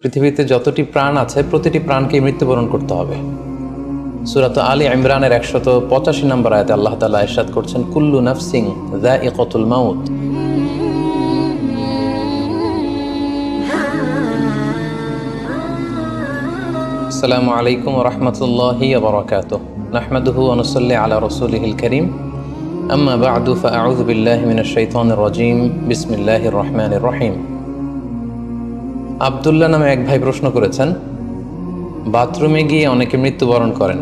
পৃথিবীতে যতটি প্রাণ আছে প্রতিটি প্রাণকে মৃত্যুবরণ করতে হবে। সূরা আলী ইমরানের 185 নম্বর আয়াতে আল্লাহ তাআলা ইরশাদ করছেন, কুল্লু নাফসিন যায়িকাতুল মাউত। আসসালামু আলাইকুম ওয়া রাহমাতুল্লাহি ওয়া বারাকাতুহু। নাহমাদুহু ওয়া নুসাল্লি আলা রাসূলিহিল কারীম। আম্মা বা'দু ফাআউযু বিল্লাহি মিনাশ শাইতানির রাজীম। বিসমিল্লাহির রহমানির রহিম। আব্দুল্লাহ নামে এক ভাই প্রশ্ন করেছেন, বাথরুমে গিয়ে অনেকে মৃত্যুবরণ করেন,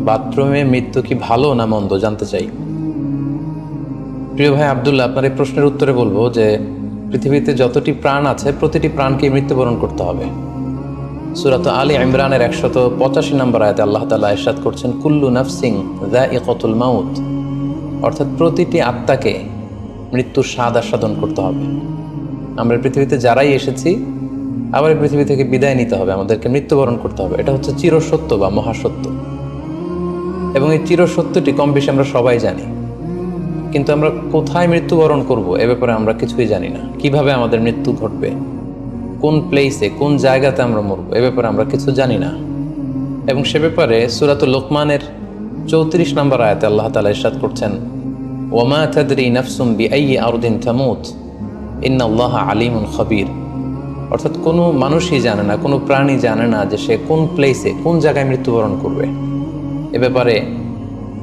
বাথরুমে মৃত্যু কি ভালো না মন্দ জানতে চাই। প্রিয় ভাই আব্দুল্লাহ, আপনার এই প্রশ্নের উত্তরে বলবো যে পৃথিবীতে যতটি প্রাণ আছে প্রতিটি প্রাণকে মৃত্যুবরণ করতে হবে। সূরা আলী ইমরানের 185 নম্বর আয়াতে আল্লাহ তাআলা ইরশাদ করছেন, কুল্লু নাফসিন যায়িকাতুল মাউত, অর্থাৎ প্রতিটি আত্মাকে মৃত্যুর স্বাদ আস্বাদন করতে হবে। আমরা পৃথিবীতে যারাই এসেছি আবার এই পৃথিবী থেকে বিদায় নিতে হবে, আমাদেরকে মৃত্যুবরণ করতে হবে। এটা হচ্ছে চিরসত্য বা মহাসত্য, এবং এই চিরসত্যটি কম বেশি আমরা সবাই জানি। কিন্তু আমরা কোথায় মৃত্যুবরণ করব এ ব্যাপারে আমরা কিছুই জানি না। কিভাবে আমাদের মৃত্যু ঘটবে, কোন প্লেসে, কোন জায়গাতে আমরা মরবো এ ব্যাপারে আমরা কিছু জানি না। এবং সে ব্যাপারে সূরাতুল লোকমানের 34 নম্বর আয়াতে আল্লাহ তাআলা ইরশাদ করছেন, ওয়ামা তাদরি নাফসুম বিআইয়ি আরদিন তামুত ইন্নাল্লাহা আলিমুন খাবীর। অর্থাৎ কোনো মানুষই জানে না, কোনো প্রাণী জানে না যে সে কোন প্লেসে, কোন জায়গায় মৃত্যুবরণ করবে। এ ব্যাপারে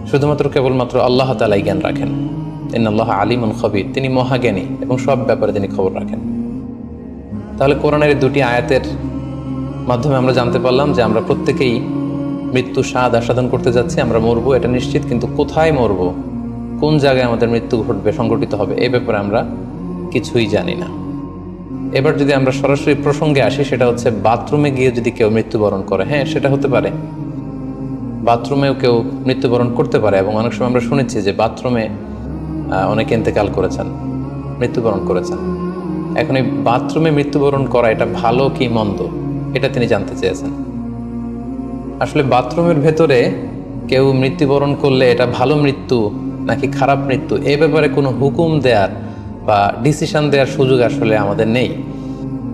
শুধুমাত্র কেবলমাত্র আল্লাহ তাআলাই জ্ঞান রাখেন। ইন্নাল্লাহা আলিমুন খাবীর, তিনি মহাজ্ঞানী এবং সব ব্যাপারে তিনি খবর রাখেন। তাহলে কোরআনের দুটি আয়াতের মাধ্যমে আমরা জানতে পারলাম যে আমরা প্রত্যেকেই মৃত্যু স্বাদ আস্বাদন করতে যাচ্ছি, আমরা মরবো এটা নিশ্চিত, কিন্তু কোথায় মরবো, কোন জায়গায় আমাদের মৃত্যু ঘটবে, সংঘটিত হবে এ ব্যাপারে আমরা কিছুই জানি না। এবার যদি আমরা সরাসরি প্রসঙ্গে আসি, সেটা হচ্ছে বাথরুমে গিয়ে যদি কেউ মৃত্যুবরণ করে, হ্যাঁ সেটা হতে পারে, বাথরুমেও কেউ মৃত্যুবরণ করতে পারে। এবং অনেক সময় আমরা শুনেছি যে বাথরুমে অনেকে ইন্তেকাল করেছেন, মৃত্যুবরণ করেছেন। এখন এই বাথরুমে মৃত্যুবরণ করা এটা ভালো কি মন্দ এটা তিনি জানতে চেয়েছেন। আসলে বাথরুমের ভেতরে কেউ মৃত্যুবরণ করলে এটা ভালো মৃত্যু নাকি খারাপ মৃত্যু এ ব্যাপারে কোনো হুকুম দেওয়ার বা ডিসিশন দেওয়ার সুযোগ আসলে আমাদের নেই,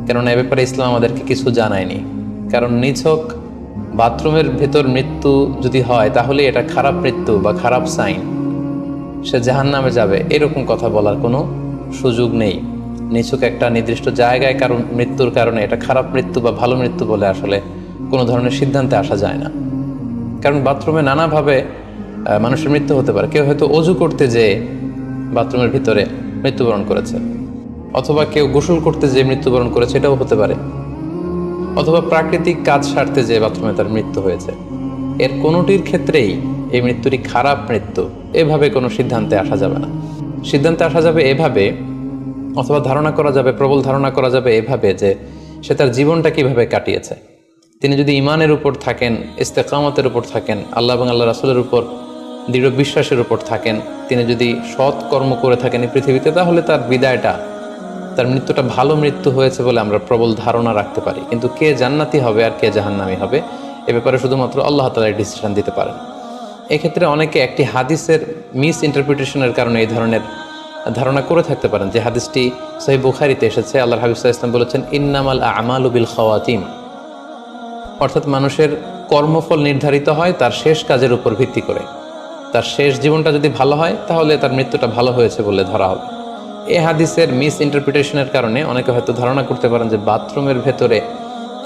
কেননা এ ব্যাপারে ইসলাম আমাদেরকে কিছু জানায়নি। কারণ নিছক বাথরুমের ভেতর মৃত্যু যদি হয় তাহলে এটা খারাপ মৃত্যু বা খারাপ সাইন, সে জাহান্নামে যাবে এরকম কথা বলার কোনো সুযোগ নেই। নিছক একটা নির্দিষ্ট জায়গায় কারণ মৃত্যুর কারণে এটা খারাপ মৃত্যু বা ভালো মৃত্যু বলে আসলে কোনো ধরনের সিদ্ধান্তে আসা যায় না। কারণ বাথরুমে নানাভাবে মানুষের মৃত্যু হতে পারে। কেউ হয়তো অজু করতে যেয়ে বাথরুমের ভিতরে মৃত্যুবরণ করেছে, অথবা কেউ গোসল করতে যেয়ে মৃত্যুবরণ করেছে, এটাও হতে পারে, অথবা প্রাকৃতিক কাজ সারতে যেয়ে বাথরুমে তার মৃত্যু হয়েছে। এর কোনোটির ক্ষেত্রেই এই মৃত্যুটি খারাপ মৃত্যু এভাবে কোনো সিদ্ধান্তে আসা যাবে না। সিদ্ধান্তে আসা যাবে এভাবে, অথবা ধারণা করা যাবে, প্রবল ধারণা করা যাবে এভাবে যে সে তার জীবনটা কিভাবে কাটিয়েছে। তিনি যদি ইমানের উপর থাকেন, ইস্তেকামতের উপর থাকেন, আল্লাহ এবং আল্লাহ রাসূলের উপর দৃঢ় বিশ্বাসের উপর থাকেন, তিনি যদি সৎ কর্ম করে থাকেন এই পৃথিবীতে, তাহলে তার বিদায়টা, তার মৃত্যুটা ভালো মৃত্যু হয়েছে বলে আমরা প্রবল ধারণা রাখতে পারি। কিন্তু কে জান্নাতি হবে আর কে জাহান্নামী হবে এ ব্যাপারে শুধুমাত্র আল্লাহ তাআলা ডিসিশন দিতে পারেন। এক্ষেত্রে অনেকে একটি হাদিসের মিস ইন্টারপ্রিটেশনের কারণে এই ধরনের ধারণা করে থাকতে পারেন যে হাদিসটি সহিহ বুখারীতে এসেছে। আল্লাহর হাবিব সাল্লাল্লাহু আলাইহি ওয়াসাল্লাম বলেছেন, ইন্নামাল আমালু বিল খাওয়াতিম, অর্থাৎ মানুষের কর্মফল নির্ধারিত হয় তার শেষ কাজের উপর ভিত্তি করে। তার শেষ জীবনটা যদি ভালো হয় তাহলে তার মৃত্যুটা ভালো হয়েছে বলে ধরা হবে। এই হাদিসের মিস ইন্টারপ্রিটেশনের কারণে অনেকে হয়তো ধারণা করতে পারেন যে বাথরুমের ভেতরে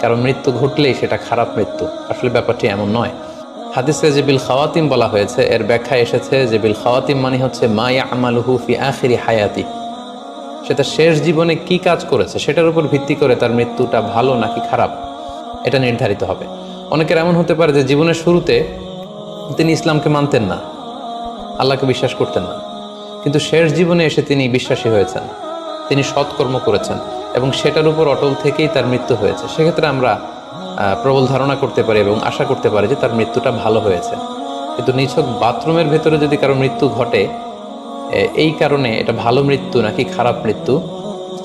কারো মৃত্যু ঘটলেই সেটা খারাপ মৃত্যু। আসলে ব্যাপারটি এমন নয়। হাদিসে যে বিল খাওয়াতিম বলা হয়েছে এর ব্যাখ্যা এসেছে যে বিল খাওয়াতিম মানে হচ্ছে মা ইয়ামালুহু ফি আখিরি হায়াতি, সেটা শেষ জীবনে কি কাজ করেছে সেটার উপর ভিত্তি করে তার মৃত্যুটা ভালো নাকি খারাপ এটা নির্ধারিত হবে। অনেকের এমন হতে পারে যে জীবনের শুরুতে তিনি ইসলামকে মানতেন না, আল্লাহকে বিশ্বাস করতেন না, কিন্তু শেষ জীবনে এসে তিনি বিশ্বাসী হয়েছেন, তিনি সৎকর্ম করেছেন এবং সেটার উপর অটল থেকেই তার মৃত্যু হয়েছে। সেক্ষেত্রে আমরা প্রবল ধারণা করতে পারি এবং আশা করতে পারি যে তার মৃত্যুটা ভালো হয়েছে। কিন্তু নিছক বাথরুমের ভেতরে যদি কারো মৃত্যু ঘটে এই কারণে এটা ভালো মৃত্যু নাকি খারাপ মৃত্যু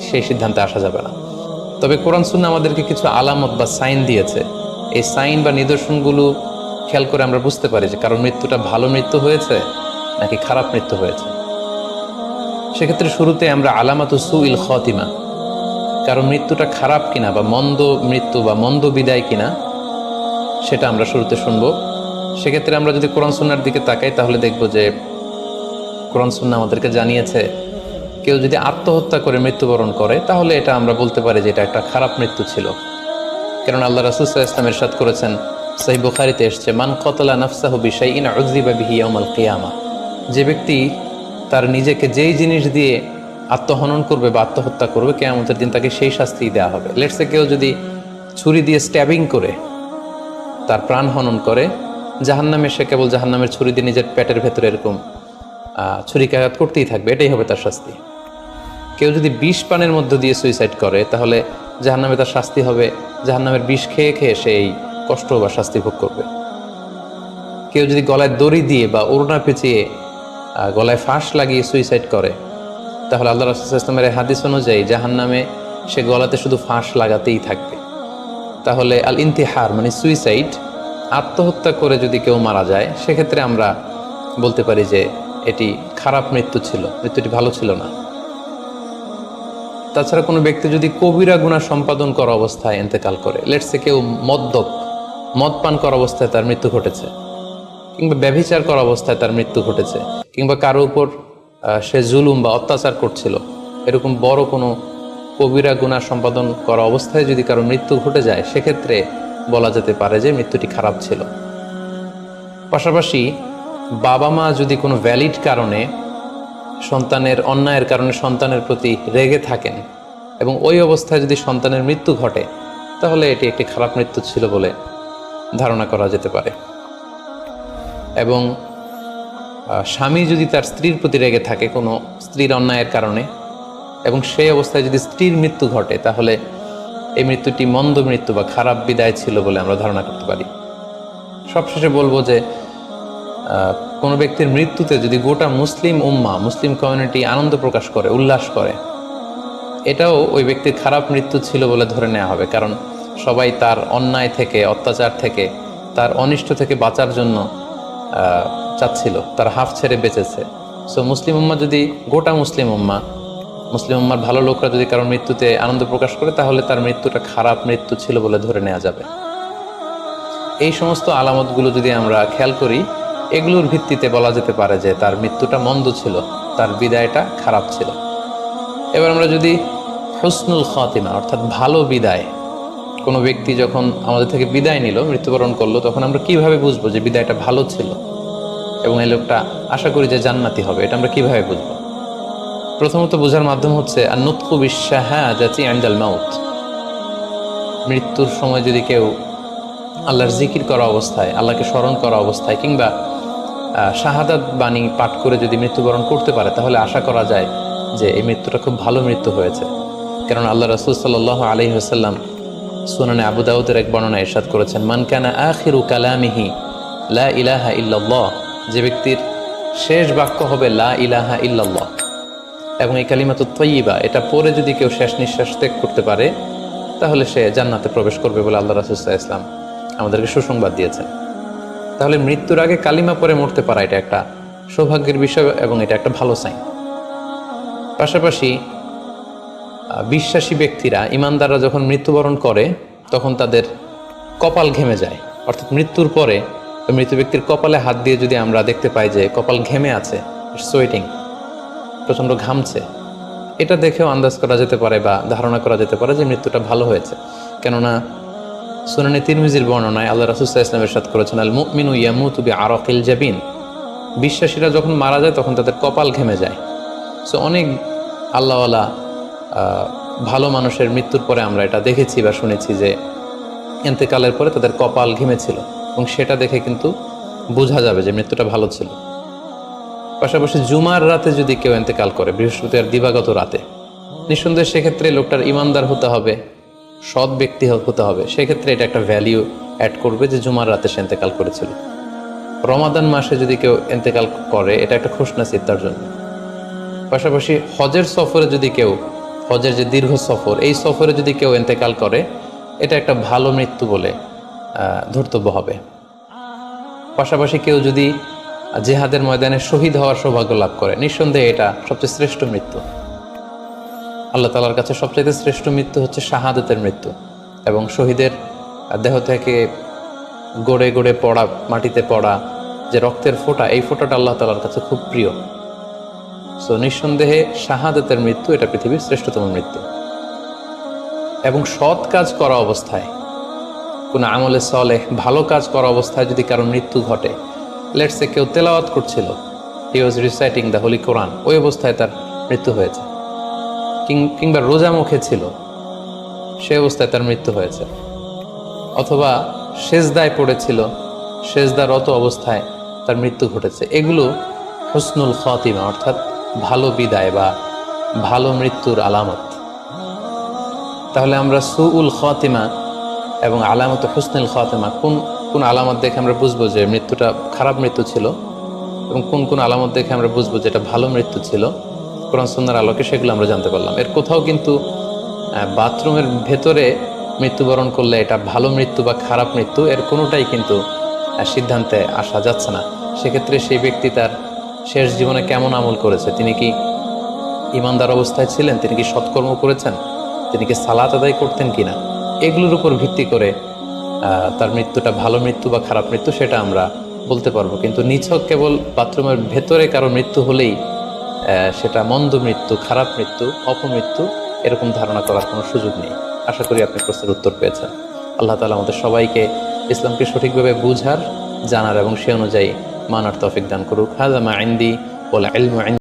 সেই সিদ্ধান্তে আসা যাবে না। তবে কোরআন সুন্নাহ আমাদেরকে কিছু আলামত বা সাইন দিয়েছে। এই সাইন বা নিদর্শনগুলো খেয়াল করে আমরা বুঝতে পারি যে কারো মৃত্যুটা ভালো মৃত্যু হয়েছে নাকি খারাপ মৃত্যু হয়েছে। সেক্ষেত্রে শুরুতে আমরা আলামাতু সুইল খাতিমা, কারো মৃত্যুটা খারাপ কিনা বা মন্দ মৃত্যু বা মন্দ বিদায় কিনা সেটা আমরা শুরুতে শুনবো। সেক্ষেত্রে আমরা যদি কোরআন সুন্নাহর দিকে তাকাই তাহলে দেখব যে কোরআন সুন্নাহ আমাদেরকে জানিয়েছে কেউ যদি আত্মহত্যা করে মৃত্যুবরণ করে তাহলে এটা আমরা বলতে পারি যে এটা একটা খারাপ মৃত্যু ছিল। কারণ আল্লাহ রাসূল সাল্লাল্লাহু আলাইহি ওয়াসাল্লাম ইরশাদ করেছেন, সহিহ বুখারীতে এসেছে, মান কতালা নাফসাহু বিশাইইন উযযিবা বিহি ইয়াওমাল কিয়ামা। যে ব্যক্তি তার নিজেকে যেই জিনিস দিয়ে আত্মহনন করবে বা আত্মহত্যা করবে, কিয়ামতের দিন তাকে সেই শাস্তিই দেওয়া হবে। লেটসে কেউ যদি ছুরি দিয়ে স্ট্যাবিং করে তার প্রাণ হনন করে, জাহান্নামে সে কেবল জাহান্নামের ছুরি দিয়ে নিজের পেটের ভেতরে এরকম ছুরিকাঘাত করতেই থাকবে, এটাই হবে তার শাস্তি। কেউ যদি বিষ পানের মধ্য দিয়ে সুইসাইড করে তাহলে জাহান্নামে তার শাস্তি হবে জাহান্নামের বিষ খেয়ে খেয়ে সে এই কষ্ট বা শাস্তি ভোগ করবে। কেউ যদি গলায় দড়ি দিয়ে বা ওড়না পেঁচিয়ে গলায় ফাঁস লাগিয়ে সুইসাইড করে তাহলে আল্লাহ রাসূল সাল্লাল্লাহু আলাইহি ওয়াসাল্লামের হাদিস অনুযায়ী জাহান্নামে সে গলাতে শুধু ফাঁস লাগাতেই থাকবে। তাহলে আল ইন্তিহার মানে সুইসাইড, আত্মহত্যা করে যদি কেউ মারা যায় সেক্ষেত্রে আমরা বলতে পারি যে এটি খারাপ মৃত্যু ছিল, মৃত্যুটি ভালো ছিল না। তাছাড়া কোনো ব্যক্তি যদি কবিরা গুনাহ সম্পাদন করা অবস্থায় ইন্তেকাল করে, লেটসে কেউ মদ পান করা অবস্থায় তার মৃত্যু ঘটেছে, কিংবা ব্যভিচার করা অবস্থায় তার মৃত্যু ঘটেছে, কিংবা কারো উপর সে জুলুম বা অত্যাচার করছিল, এরকম বড় কোনো কবিরা গুনাহ সম্পাদন করা অবস্থায় যদি কারো মৃত্যু ঘটে যায় সেক্ষেত্রে বলা যেতে পারে যে মৃত্যুটি খারাপ ছিল। পাশাপাশি বাবা মা যদি কোনো ভ্যালিড কারণে সন্তানের অন্যায়ের কারণে সন্তানের প্রতি রেগে থাকেন এবং ওই অবস্থায় যদি সন্তানের মৃত্যু ঘটে তাহলে এটি একটি খারাপ মৃত্যু ছিল বলে ধারণা করা যেতে পারে। এবং স্বামী যদি তার স্ত্রীর প্রতি রেগে থাকে কোনো স্ত্রীর অন্যায়ের কারণে এবং সেই অবস্থায় যদি স্ত্রীর মৃত্যু ঘটে তাহলে এই মৃত্যুটি মন্দ মৃত্যু বা খারাপ বিদায় ছিল বলে আমরা ধারণা করতে পারি। সবশেষে বলবো যে কোনো ব্যক্তির মৃত্যুতে যদি গোটা মুসলিম উম্মাহ, মুসলিম কমিউনিটি আনন্দ প্রকাশ করে, উল্লাস করে, এটাও ওই ব্যক্তির খারাপ মৃত্যু ছিল বলে ধরে নেওয়া হবে। কারণ সবাই তার অন্যায় থেকে, অত্যাচার থেকে, তার অনিষ্ট থেকে বাঁচার জন্য চাচ্ছিল, তার হাফ ছেড়ে বেঁচেছে। সো মুসলিম উম্মাহ যদি, গোটা মুসলিম উম্মার ভালো লোকরা যদি কারোর মৃত্যুতে আনন্দ প্রকাশ করে তাহলে তার মৃত্যুটা খারাপ মৃত্যু ছিল বলে ধরে নেওয়া যাবে। এই সমস্ত আলামতগুলো যদি আমরা খেয়াল করি, এগুলোর ভিত্তিতে বলা যেতে পারে যে তার মৃত্যুটা মন্দ ছিল, তার বিদায়টা খারাপ ছিল। এবার আমরা যদি হুসনুল খাতিমা অর্থাৎ ভালো বিদায়, কোনো ব্যক্তি যখন আমাদের থেকে বিদায় নিল, মৃত্যুবরণ করলো, তখন আমরা কিভাবে বুঝবো যে বিদায়টা ভালো ছিল এবং এই লোকটা আশা করি যে জান্নাতি হবে, এটা আমরা কিভাবে বুঝবো? প্রথমত বোঝার মাধ্যম হচ্ছে আন-নুতকু বিশ-শাহাদাতি ইনদাল মাউত। মৃত্যুর সময় যদি কেউ আল্লাহর জিকির করা অবস্থায়, আল্লাহকে স্মরণ করা অবস্থায় কিংবা শাহাদাত বাণী পাঠ করে যদি মৃত্যুবরণ করতে পারে তাহলে আশা করা যায় যে এই মৃত্যুটা খুব ভালো মৃত্যু হয়েছে। কারণ আল্লাহ রাসূল সাল্লাল্লাহু আলাইহি ওয়াসাল্লাম সুনানে আবু দাউদের এক বর্ণনায় ইরশাদ করেছেন, মান কানা আখিরু কালামিহি লা ইলাহা ইল্লাল্লাহ, যে ব্যক্তির শেষ বাক্য হবে লা ইলাহা ইল্লাল্লাহ এবং এই কালিমাতুত তাইয়্যিবা, এটা পরে যদি কেউ শেষ নিঃশ্বাস ত্যাগ করতে পারে তাহলে সে জান্নাতে প্রবেশ করবে বলে আল্লাহ রাসূল সাল্লাল্লাহু আলাইহি ওয়াসাল্লাম আমাদেরকে সুসংবাদ দিয়েছেন। তাহলে মৃত্যুর আগে কালিমা পরে মরতে পারা এটা একটা সৌভাগ্যের বিষয় এবং এটা একটা ভালো সাইন। পাশাপাশি বিশ্বাসী ব্যক্তিরা, ইমানদাররা যখন মৃত্যুবরণ করে তখন তাদের কপাল ঘেমে যায়, অর্থাৎ মৃত্যুর পরে মৃত ব্যক্তির কপালে হাত দিয়ে যদি আমরা দেখতে পাই যে কপাল ঘেমে আছে, সোয়েটিং, প্রচণ্ড ঘামছে, এটা দেখেও আন্দাজ করা যেতে পারে বা ধারণা করা যেতে পারে যে মৃত্যুটা ভালো হয়েছে। কেননা সুনানে তিরমিজির বর্ণনায় আল্লাহ রাসূল সাল্লাল্লাহু আলাইহি ওয়াসাল্লাম ইরশাদ করেছেন, আল মুমিনু ইয়ামুতু বিআরাকিল জাবিন, বিশ্বাসীরা যখন মারা যায় তখন তাদের কপাল ঘেমে যায়। সো অনেক আল্লাহওয়ালা ভালো মানুষের মৃত্যুর পরে আমরা এটা দেখেছি বা শুনেছি যে ইন্তেকালের পরে তাদের কপাল ঘেমেছিল এবং সেটা দেখে কিন্তু বোঝা যাবে যে মৃত্যুটা ভালো ছিল। পাশাপাশি জুমার রাতে যদি কেউ ইন্তেকাল করে, বৃহস্পতিবার দিবাগত রাতে, নিঃসন্দেহে সেক্ষেত্রে লোকটার ইমানদার হতে হবে, সৎ ব্যক্তি হতে হবে। সেক্ষেত্রে এটা একটা ভ্যালিউ অ্যাড করবে যে জুমার রাতে সে ইন্তেকাল করেছিল। রমাদান মাসে যদি কেউ ইন্তেকাল করে এটা একটা খুশনসিব তার জন্য। পাশাপাশি হজের সফরে যদি কেউ, হজের যে দীর্ঘ সফর, এই সফরে যদি কেউ ইন্তেকাল করে এটা একটা ভালো মৃত্যু বলে ধর্তব্য হবে। পাশাপাশি কেউ যদি জিহাদের ময়দানে শহীদ হওয়ার সৌভাগ্য লাভ করে, নিঃসন্দেহে এটা সবচেয়ে শ্রেষ্ঠ মৃত্যু। আল্লাহ তাআলার কাছে সবচাইতে শ্রেষ্ঠ মৃত্যু হচ্ছে শাহাদাতের মৃত্যু, এবং শহীদের দেহ থেকে গড়ে গড়ে পড়া, মাটিতে পড়া যে রক্তের ফোঁটা, এই ফোঁটাটা আল্লাহ তাআলার কাছে খুব প্রিয়। সো নিঃসন্দেহে শাহাদাতের মৃত্যু এটা পৃথিবীর শ্রেষ্ঠতম মৃত্যু। এবং সৎ কাজ করা অবস্থায়, কোন আমলে সলেহ ভালো কাজ করা অবস্থায় যদি কারো মৃত্যু ঘটে, লেটস সে কেউ তেলাওয়াত করছিল, হি ওয়াজ রিসাইটিং দ্য হোলি কোরআন, ওই অবস্থায় তার মৃত্যু হয়েছে, কিংবা রোজা মুখে ছিল, সে অবস্থায় তার মৃত্যু হয়েছে, অথবা সেজদায় পড়েছিল, সেজদারত অবস্থায় তার মৃত্যু ঘটেছে, এগুলো হুসনুল খাতিমা অর্থাৎ ভালো বিদায় বা ভালো মৃত্যুর আলামত। তাহলে আমরা সুউল খাতিমা এবং আলামত হুসনুল খাতিমা কোন কোন আলামত দেখে আমরা বুঝবো যে মৃত্যুটা খারাপ মৃত্যু ছিল, এবং কোন কোন আলামত দেখে আমরা বুঝবো যে এটা ভালো মৃত্যু ছিল, কোরআন সুন্নাহর আলোকে সেগুলো আমরা জানতে পারলাম। এর কোথাও কিন্তু বাথরুমের ভেতরে মৃত্যুবরণ করলে এটা ভালো মৃত্যু বা খারাপ মৃত্যু, এর কোনোটাই কিন্তু সিদ্ধান্তে আসা যাচ্ছে না। সেক্ষেত্রে সেই ব্যক্তি তার শেষ জীবনে কেমন আমল করেছে, তিনি কি ইমানদার অবস্থায় ছিলেন, তিনি কি সৎকর্ম করেছেন, তিনি কি সালাত আদায় করতেন কিনা, এগুলোর উপর ভিত্তি করে তার মৃত্যুটা ভালো মৃত্যু বা খারাপ মৃত্যু সেটা আমরা বলতে পারবো। কিন্তু নিছক কেবল বাথরুমের ভেতরে কারো মৃত্যু হলেই সেটা মন্দ মৃত্যু, খারাপ মৃত্যু, অপমৃত্যু, এরকম ধারণা করার কোনো সুযোগ নেই। আশা করি আপনি প্রশ্নের উত্তর পেয়েছেন। আল্লাহ তাআলা আমাদের সবাইকে ইসলামকে সঠিকভাবে বুঝার, জানার এবং সে অনুযায়ী মানার তৌফিক দান করুক। হাযা মা ইনদি ওয়াল ইলমু